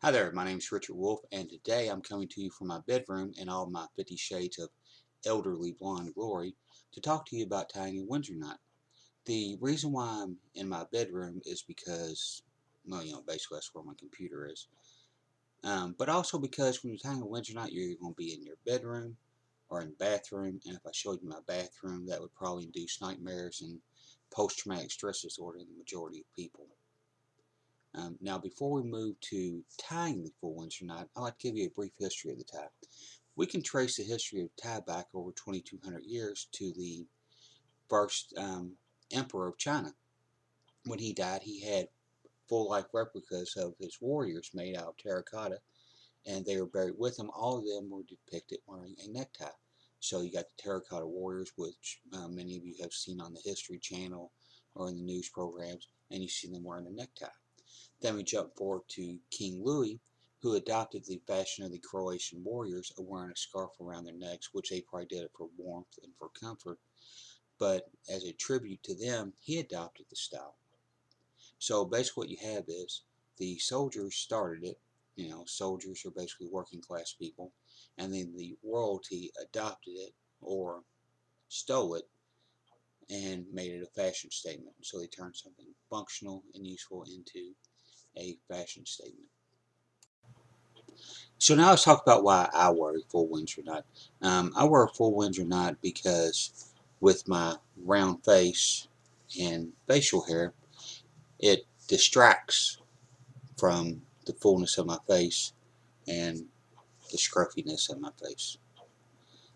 Hi there, my name is Richard Wolf, and today I'm coming to you from my bedroom in all my 50 shades of elderly blonde glory to talk to you about tying a Windsor knot. The reason why I'm in my bedroom is because, well, basically that's where my computer is. But also because when you're tying a Windsor knot, you're going to be in your bedroom or in the bathroom, and if I showed you my bathroom, that would probably induce nightmares and post-traumatic stress disorder in the majority of people. Now, before we move to tying the full Windsor knot, I'd like to give you a brief history of the tie. We can trace the history of the tie back over 2,200 years to the first emperor of China. When he died, he had full-life replicas of his warriors made out of terracotta, and they were buried with him. All of them were depicted wearing a necktie. So you got the terracotta warriors, which many of you have seen on the History Channel or in the news programs, and you see them wearing a necktie. Then we jump forward to King Louis, who adopted the fashion of the Croatian warriors of wearing a scarf around their necks, which they probably did it for warmth and for comfort. But as a tribute to them, he adopted the style. So basically what you have is the soldiers started it. Soldiers are basically working class people. And then the royalty adopted it or stole it and made it a fashion statement. So they turned something functional and useful into a fashion statement. So now let's talk about why I wear a full Windsor knot. I wear a full Windsor knot because with my round face and facial hair, it distracts from the fullness of my face and the scruffiness of my face.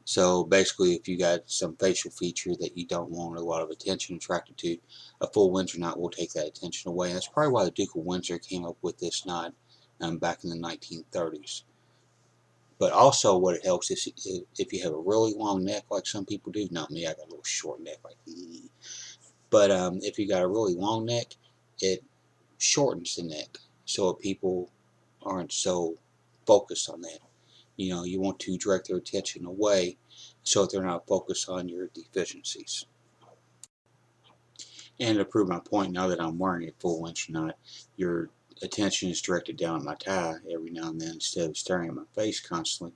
So basically, if you got some facial feature that you don't want a lot of attention attracted to, a full Windsor knot will take that attention away. And that's probably why the Duke of Windsor came up with this knot back in the 1930s. But also what it helps is if you have a really long neck like some people do, not me, I got a little short neck like me. But if you got a really long neck, it shortens the neck so people aren't so focused on that. You want to direct their attention away so that they're not focused on your deficiencies. And to prove my point, now that I'm wearing a full Windsor knot, your attention is directed down at my tie every now and then instead of staring at my face constantly.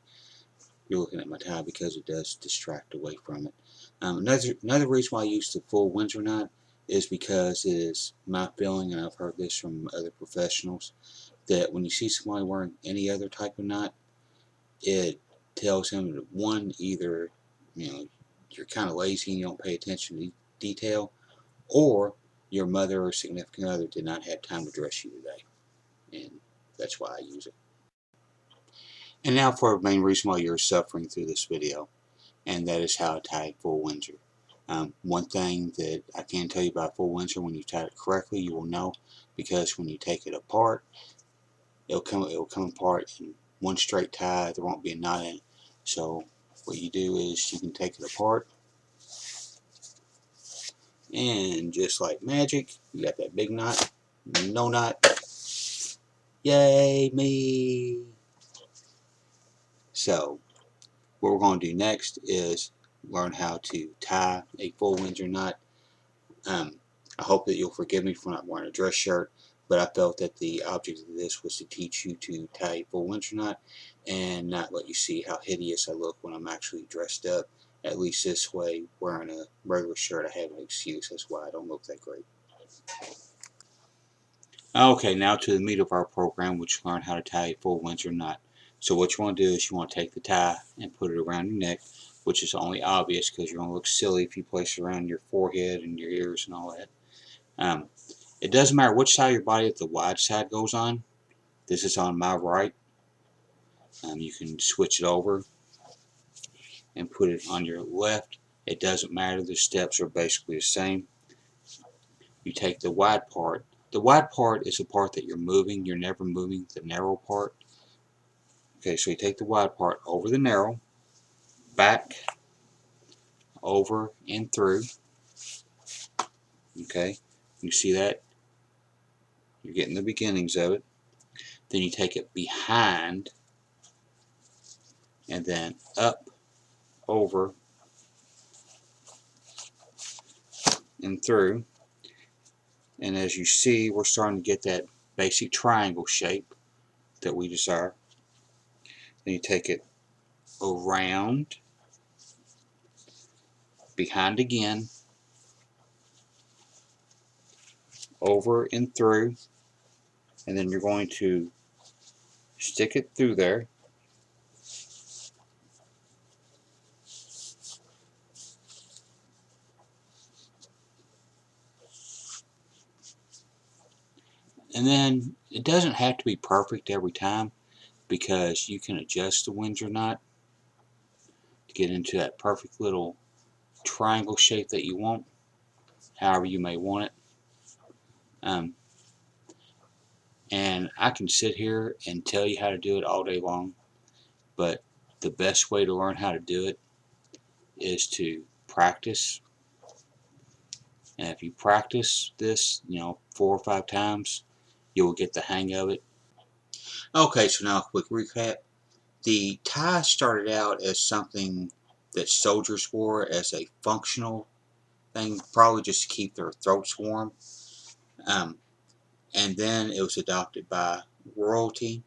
You're looking at my tie because it does distract away from it. Another reason why I use the full Windsor knot is because it is my feeling, and I've heard this from other professionals, that when you see somebody wearing any other type of knot, it tells him that one, either you're kind of lazy and you don't pay attention to detail, or your mother or significant other did not have time to dress you today, and that's why I use it. And now for the main reason why you're suffering through this video, and that is how to tie a full Windsor. One thing that I can tell you about full Windsor, when you tie it correctly, you will know, because when you take it apart, it'll come apart in one straight tie. There won't be a knot in it. So what you do is you can take it apart, and just like magic, you got that big knot. No knot. Yay me! So what we're going to do next is learn how to tie a full Windsor knot. I hope that you'll forgive me for not wearing a dress shirt, but I felt that the object of this was to teach you to tie a full Windsor knot and not let you see how hideous I look when I'm actually dressed up. At least this way, wearing a regular shirt, I have an excuse. That's why I don't look that great. Okay, now to the meat of our program, which learn how to tie a full Windsor knot. So what you want to do is you want to take the tie and put it around your neck, which is only obvious because you're going to look silly if you place it around your forehead and your ears and all that. It doesn't matter which side of your body that the wide side goes on. This is on my right. You can switch it over and put it on your left. It doesn't matter. The steps are basically the same. You take the wide part. The wide part is the part that you're moving. You're never moving the narrow part. Okay, so you take the wide part over the narrow, back, over, and through. Okay, you see that? You're getting the beginnings of it. Then you take it behind, and then up, over, and through. And as you see, we're starting to get that basic triangle shape that we desire. Then you take it around, behind again, over and through, and then you're going to stick it through there. And then it doesn't have to be perfect every time, because you can adjust the Windsor knot to get into that perfect little triangle shape that you want, however you may want it. And I can sit here and tell you how to do it all day long, but the best way to learn how to do it is to practice. And if you practice this, 4 or 5 times, you'll get the hang of it. Okay, so now a quick recap. The tie started out as something that soldiers wore as a functional thing, probably just to keep their throats warm. And then it was adopted by royalty,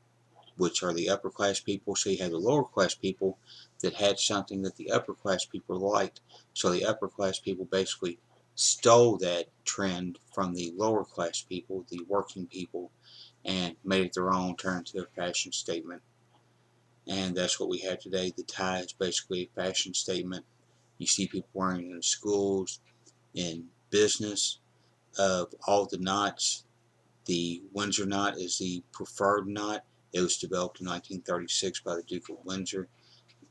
which are the upper class people. So you had the lower class people that had something that the upper class people liked. So the upper class people basically stole that trend from the lower class people, the working people, and made it their own, turned into a fashion statement. And that's what we have today. The tie is basically a fashion statement. You see people wearing it in schools, in business. Of all the knots, the Windsor knot is the preferred knot. It was developed in 1936 by the Duke of Windsor.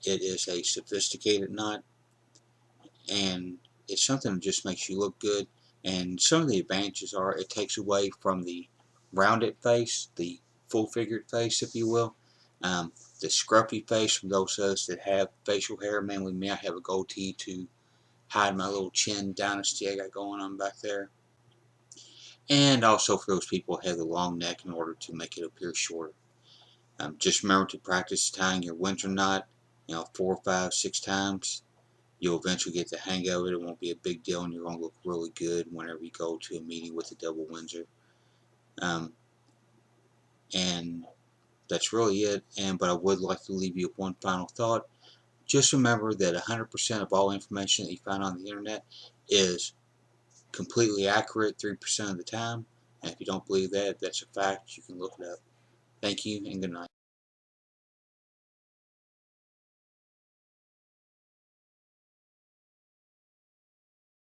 It is a sophisticated knot, and it's something that just makes you look good. And some of the advantages are it takes away from the rounded face, the full-figured face, if you will. The scruffy face from those of us that have facial hair. Mainly me, I have a goatee to hide my little chin dynasty I got going on back there. And also for those people who have the long neck in order to make it appear shorter. Just remember to practice tying your Windsor knot, 4, 5, 6 times. You'll eventually get the hang of it. It won't be a big deal, and you're going to look really good whenever you go to a meeting with the double Windsor. And that's really it. But I would like to leave you with one final thought. Just remember that 100% of all information that you find on the internet is completely accurate 3% of the time. And if you don't believe that, that's a fact. You can look it up. Thank you and good night.